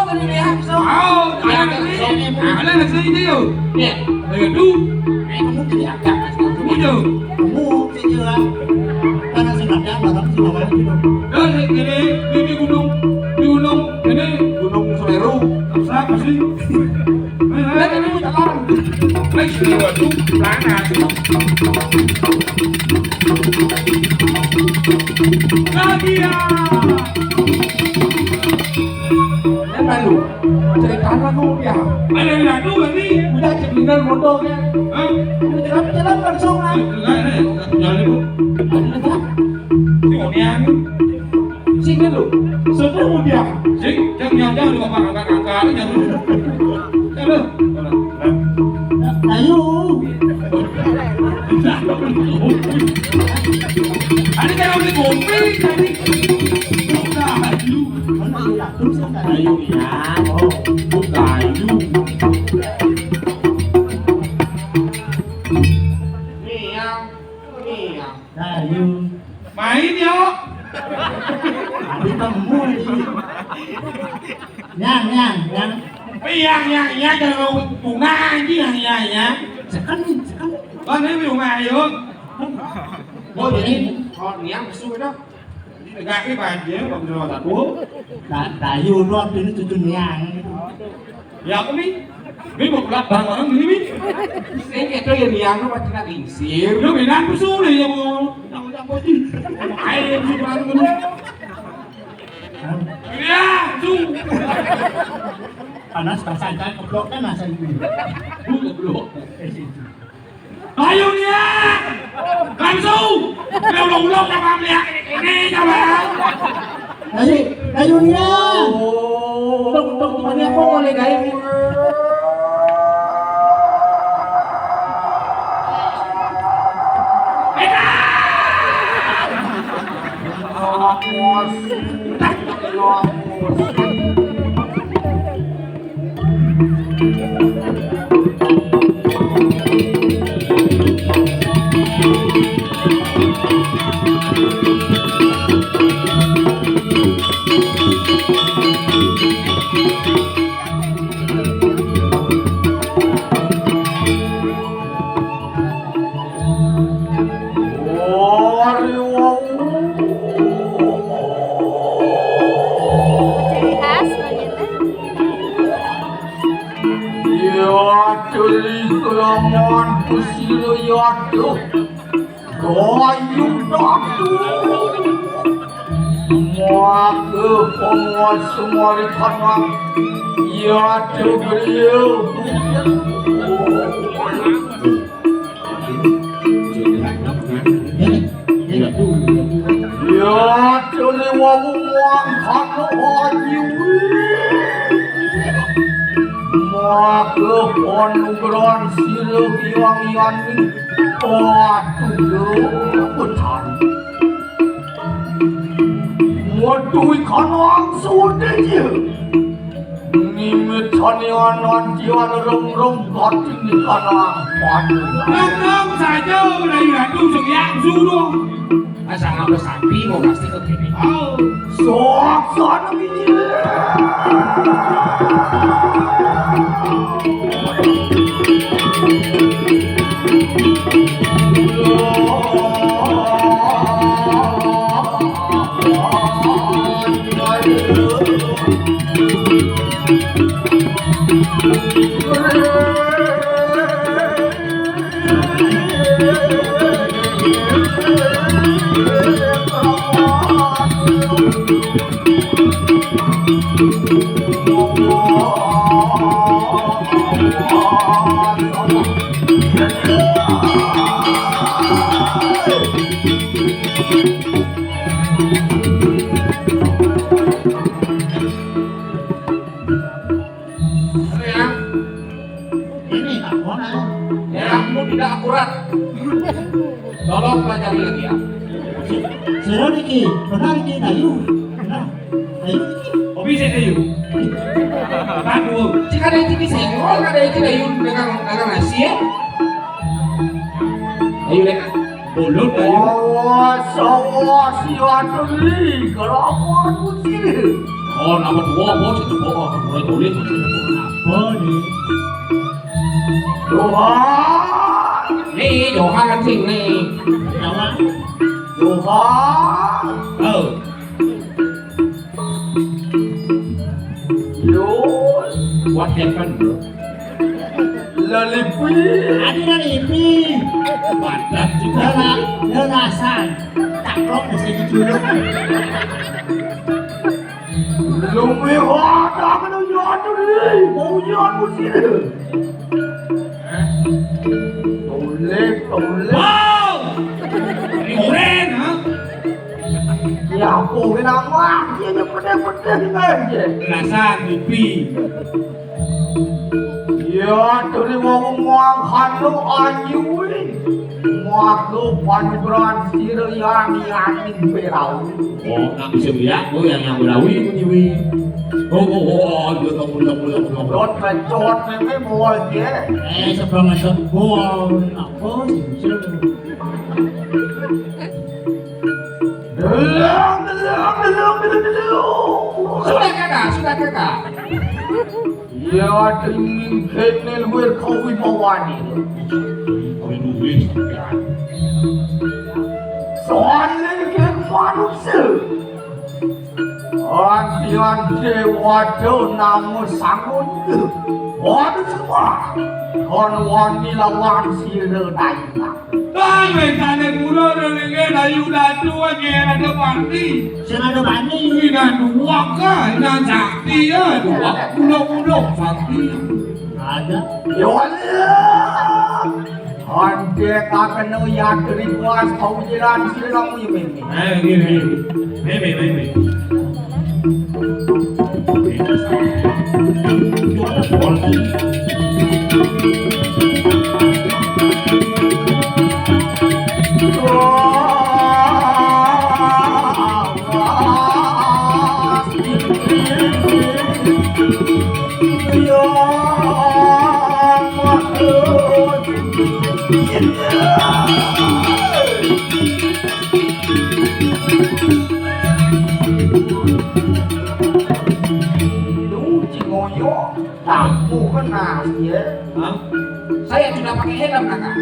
tadi dia. Oh, ada nasi dia. Ya. Itu. Kamu tidak agak mas. Itu. Kamu sih lah. Karena sebenarnya barang sih namanya gitu. Dan ini di gunung, ini Gunung Semeru. apa sih? Dan ini udah lawan. Next itu pelana. Lagi ya. Lalu ceritakan lu ya. Ada yang tu ni. Udah cemilan motornya. Hah? Jalan langsung lah. Jangan ibu. Tengok ni anu. Sini lu. Sudah mau dia. Sing, jangan lupa makan kakak ni jangan. Jangan. Ayo. Ada jangan beli kopi tadi. Kayu. Mana ya? Terus kan Kayu ya. Oh, kayu. Ni yang. Kayu. Main yo. Ada temu ni. Yang. Yang jangan bunga anjing ya. Sekali. Con thấy ví dụ mà hiểu không? Ngồi đi. Con nhắm xui đó. Gạt cái bàn dễ bằng rồi thật uống. Đã yêu luôn đến từ nhà. Ya có biết. Biết một lần bằng mà nó nghĩ biết. Cái chơi nhà nó bắt ra đỉnh xỉu. Nó bị nát cái xu này rồi mà. Đâu ra có gì. Ai em xu ra nó luôn. Ya, xu. Panas santai keblok kan asal itu. Keblok. Ayo nha. Làm xu. Leo lùng lông ra làm nè. Nghe cho bạn. Kayu nha. Tung mana kau boleh kayu. Semua di tanah ya beliau ya celi wawuang tanah ayu maka penugran sila iwang-iwang betul Waduh kanang sudah je. Nimit sanianan jiwan rong kating di kanang padu. Rong saja udah itu sekian sudah. Asal ngapa sapi mau pasti ke kiri. Oh, Sok sana biji. tidak akurat. Tolong pelajari lagi ya. Sudah Niki, benar Niki, Dayu. Benar. Dayu Niki. Oh bisa Dayu. Aduh, jika ada yang bisa, kalau ada yang Dayu dengan nasi ya. Dayu dengan mulut Dayu. Awas, awas, ya tuli, kalau aku sini. Oh, nama dua bos itu bohong. Mulai tulis itu apa nih? Tuhan, nih Johan sing nih. Jawa. Tuhan, Oh, Yun, what happened bro? Lalipi, Ada dari ini. Badan juga. Lelasan. Taklok di sini dulu. lumihat akan ujian ini, ujian musir. Tolek, Wow! Ini keren, ha? ya aku bilang wah, dia pedih-pedih aja. Belasan pipi. Ya, dari ngomong lu anyui, lu panuberan sira yang berau. Oh, nak bisa lihat, oh yang berawi menyiwi. Oh, dia tahu. Rot becot memang boleh je. Sebelum masuk gol. Apa sih? Sudah kakak. Ya, dingin kenal wir kau mawani. Oh, Inggris. Soalnya ke manusia. Antian dewa do namu sangun. Waduh semua. Kon wani lawan sira daina. Dai tane kulo nenge na yuda tua ngera de parti. Sing ada bani. Ina dua ka, ina sakti ya, dua kulo sakti. Ada. Yola. Ante akan ya dari puas kau jalan sira mu yemi. Meme. Tamu kena ya. Saya tidak pakai helm kakak.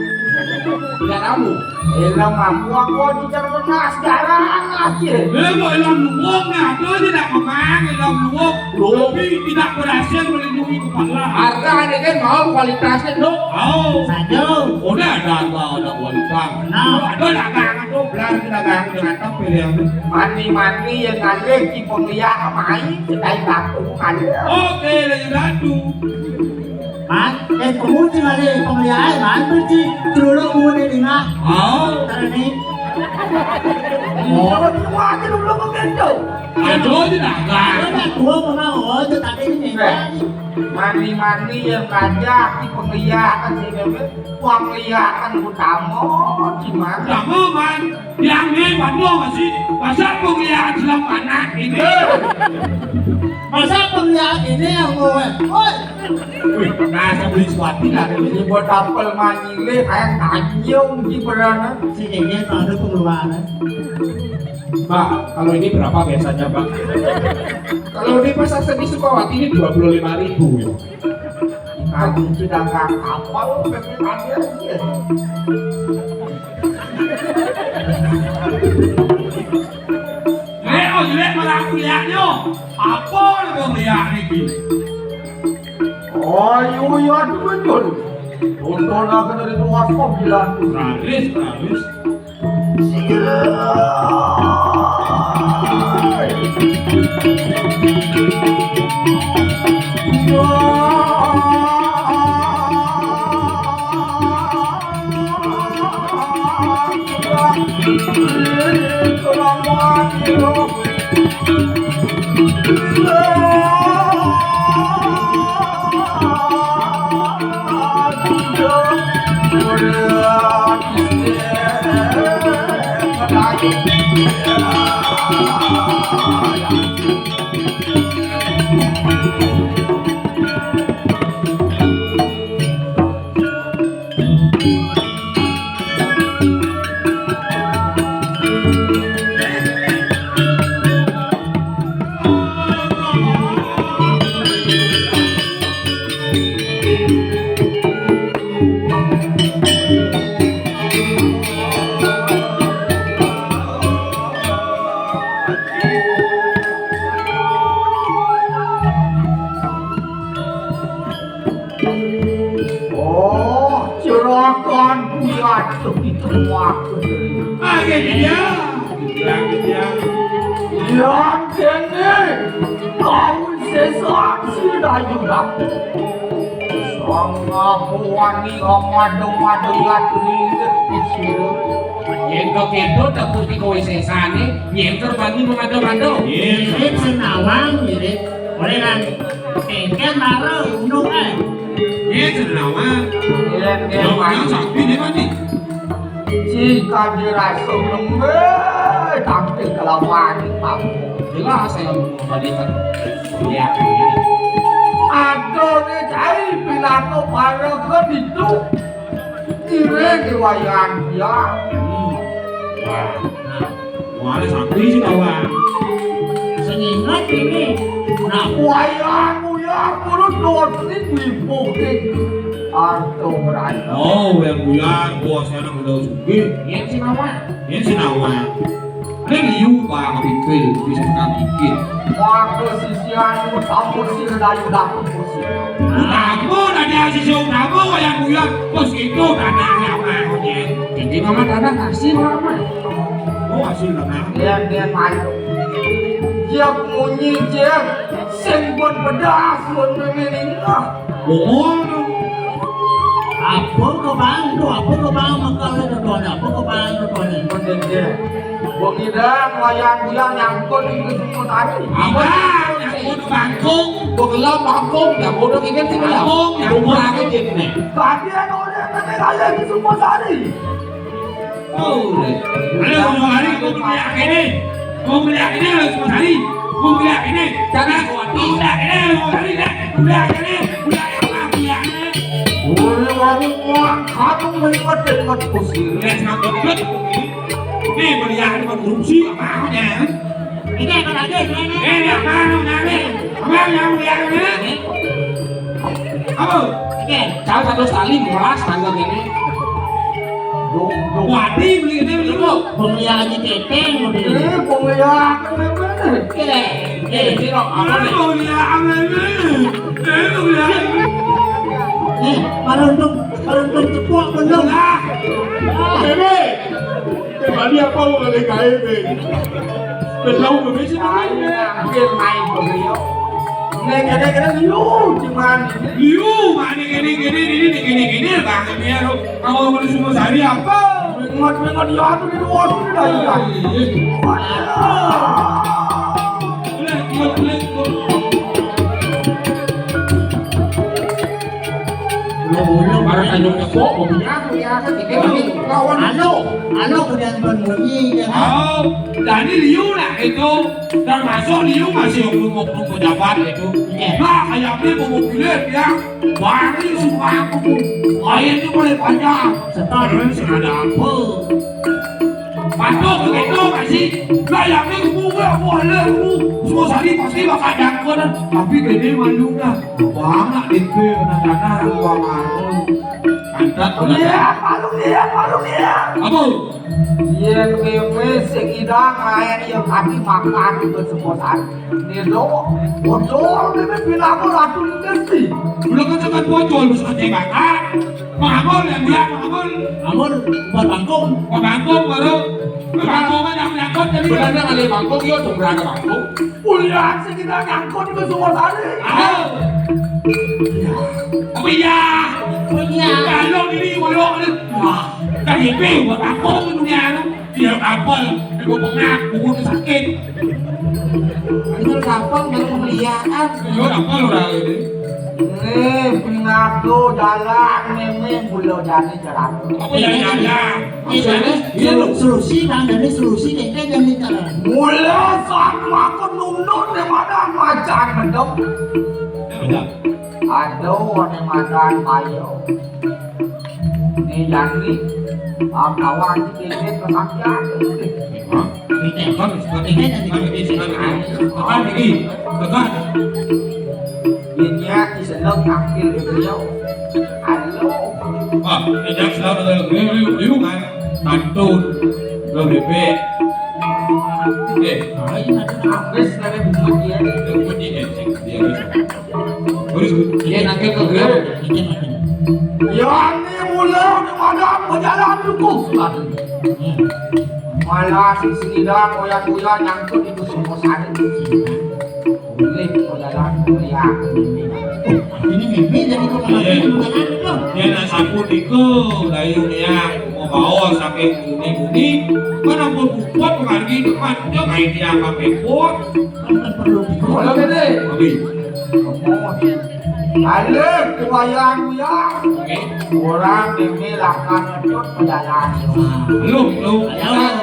Tidak tahu. Helm aku tidak pernah sekarang aja. Kalau helm luwak itu tidak memakai helm luwak, tapi tidak berhasil melindungi kepala. Harga kan mau kualitasnya dong. Oh, Satu. udah ada kualitas. Ada dagangan tuh, belanja dagangan dengan tampil yang Mani yang ngalir di pemilihan main sedai batu kan. oke, lagi datu. Man, kemudian ada pemeliharaan, man, berarti dulu kemudian dengar. Oh, Karena ini, Kalau semua aja dulu begitu. ada tidak kan? karena gua mau itu tadi ini. Mani yang ngajak di pemilihan sih bebek. Pemilihan utama gimana? Kamu man, yang ini Bandung masih masa pemilihan dalam anak ini. Masa pemeliharaan ini yang gue, oi, Wih, nasa beli sesuatu lah. Ini buat apel manyile kayak tanjung di berana. si Dede ada pengeluaran. Pak, kalau ini berapa biasanya, Pak? Kalau di pasar seni Sukawati ini 25.000 ya. Kamu sudah nggak kapal, bebek aja. Oh, jelek malah kuliahnya. Apa yang kuliah ini? Oh, iya betul. Tonton akan dari luar pemilihan. Raris. Waduh itu waktu. Akhirnya dia. Yang ini kau sesuatu sudah juga. Sangat wani madu latri kecil. Kento tak putih kowe sesane, nyenter bagi mengado-ngado. Irit senawang irit. Oleh kan kengken maro unung Senawang. Yang Yang sakti di mana? jika dirasa lembut tapi kelamaan kamu. Jelas saya membalikan. Ya. Ada ni cari pilato para keditu. Kira diwayan dia. Wah, ada sakti sih kawan. Sengingat ini. Nah, Wayanmu ya kurut dosi dibuking. Arto berani. Oh, yang bulan bos saya nak udah suki. Yang Sinawang. Ini Senawang. Ini liu pak ngapikil bisa makan dikit. Waktu sisianmu tamu si dayu dapur musik. Kamu ada sisi kamu yang bulan bos itu tanah yang mahnya. Jadi mama tanah kasih mama. Oh hasil tanah. Dia main. Dia munyi dia sengkut pedas pun memilih. Bohong. apa kau bang makanya doa apa kau bang doa Bener dia. Wong idang wayang-wayang nyangkut di semua tadi. Abang, yang bodoh bangkung, bodoh bangkung, yang bodoh ingin tinggal bangkung, yang rumah aja jadi nih. Bagian orang yang kalian di semua tadi. Oh, ada semua hari kau beli ini harus semua hari, kau beli ini, jangan kau beli ini, beli ini. Orang kamu mengikut kusir. Ini belian korupsi apanya? ini apa lagi Ini apa nanti? Apa yang belian ini? Apa? Kalau satu kali ngolas tanggal ini. Wadi beli ini dulu. pembelian aja keteng mau beli Ini pemilihan bener-bener. Sirok apa nih? nih maruntung cepuk belum Bebe, tadi apa mau balik kain nih? Belau bebe sih Saya ambil main beliau. Ini kadang-kadang cuman ini. Liu, mana gini banget ya lo. Kamu mau semua sehari apa? Mengot dia tuh di luar tuh dah iya. Para kayu kepok, mobilnya ya ketika ini kawan. alo kemudian berbunyi ya kan Oh, dan ini Liu lah itu. Termasuk Liu masih oknum pejabat itu. Nah, kayaknya mobilnya dia bari semua aku. Ayahnya boleh panjang. Terus ada apa? Masuk begitu masih kayaknya kamu boleh semua hari pasti bakal jangkut tapi gini malu lah banget itu anak-anak ruangan pantat Iya, malu dia. apa? Iya, memang sekidang ayat yang kami makan itu semua hari. Dia bocor dia bilang ratu ini. Belum kan sangat bocor bisa dimakan mangkol yang dia mangkol amun buat bangkong baru bangkong yang nyangkut jadi berada kali bangkong yo tuh berada bangkong Kuliah sekidang nyangkut itu semua hari. oh iya kalau ini walau dari itu buat bangkong dunia itu dia kapal aku pernah aku sakit Itu gampang yang pemeliharaan. yo kapal udah ini Pengadu jalan memang bulu jadi jalan. apa yang ada solusi bang dari solusi kayaknya yang di jalan Mula sama kenundun yang ada macan bedok. Aduh, yang macan bayo. Ini jadi kawan kita kesaktian. tekan Ini diseneng nakil beliau. Halo. ah ejak selalu liu kan tantun lebih baik Habis dari buku dia. dia nanti ke beliau Yang ini mula di mana jalan lukus lagi. Malah si Sridhar koyak-koyak nyangkut itu semua sana itu boleh jalan kuliah Ini meme jadi kok Dia nak sapu diko dari dunia mau bawa sampai buni kan ampun kuat pengargi itu kan dia main dia sampai kuat perlu kalau gede tapi alek kebayang ya orang demi lakukan ngedut perjalanan lu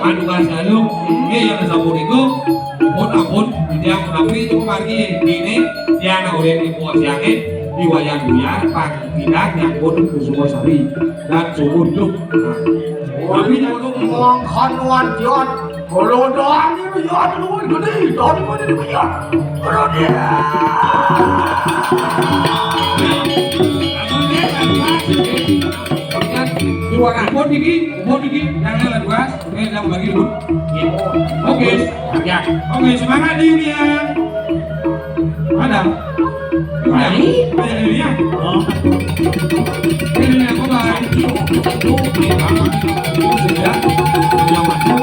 padukan selalu ini yang sapu diko ampun dia mengapi itu pengargi ini dia nak oleh di buat siangin di wayang buyar pagi tidak yang bodoh ke semua sari dan sumur duk tapi untuk mengkan wajan kalau doang ini ya dulu gede dari mana dia punya kalau dia dua kampung digi yang lain dua yang bagi dulu oke ya oke semangat di Yulian ada Yulian Yulian Yulian kau baik sudah yang masuk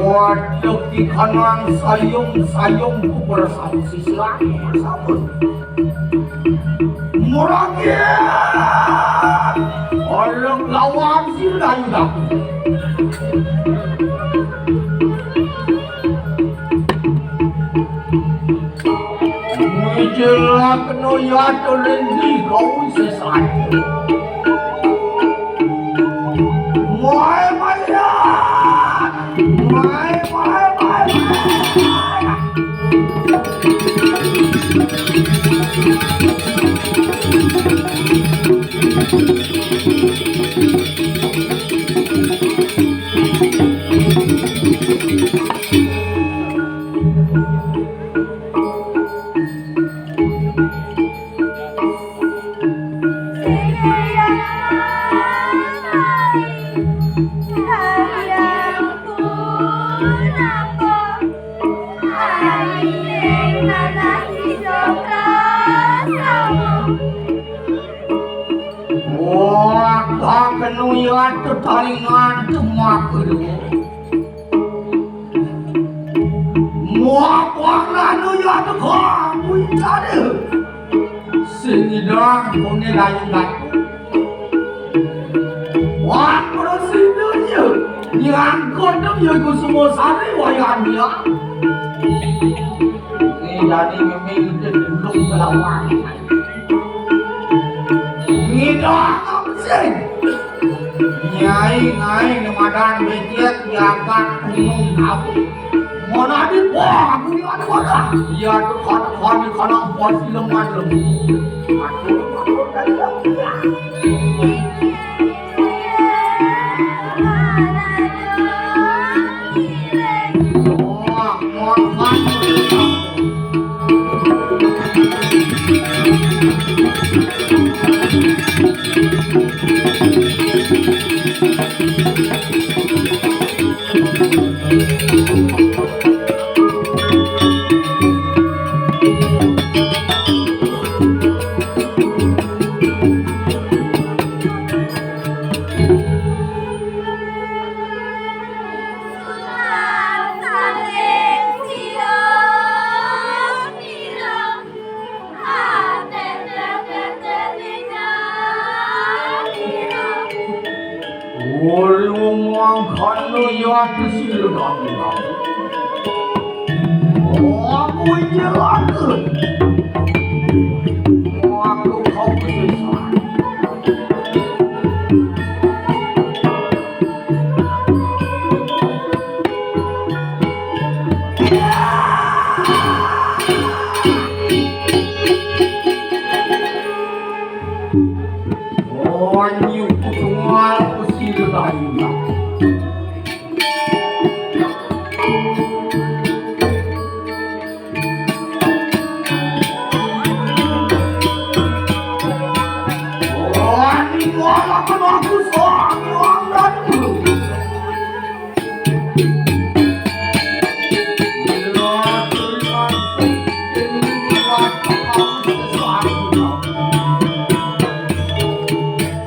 waduh di kanan sayung ku bersama sisi lagi bersama murahnya orang lawan sila yudak menjelang kenoya terlendi kau sesat Mai Maya Mai kenuyan tertalingan semua kedua muapaklah nuyan kamu ada Sridhar punya lain wah presidennya nyangkut dia ke semua sari wayang dia ini jadi memang belum melawan ini dah apa sih Nyai Ramadan becek diangkat gunung kapu. Mana di bawah aku ada mana? Iya tu kana pasti lemah lemu. Aduh dari Wah, ini malah aku soal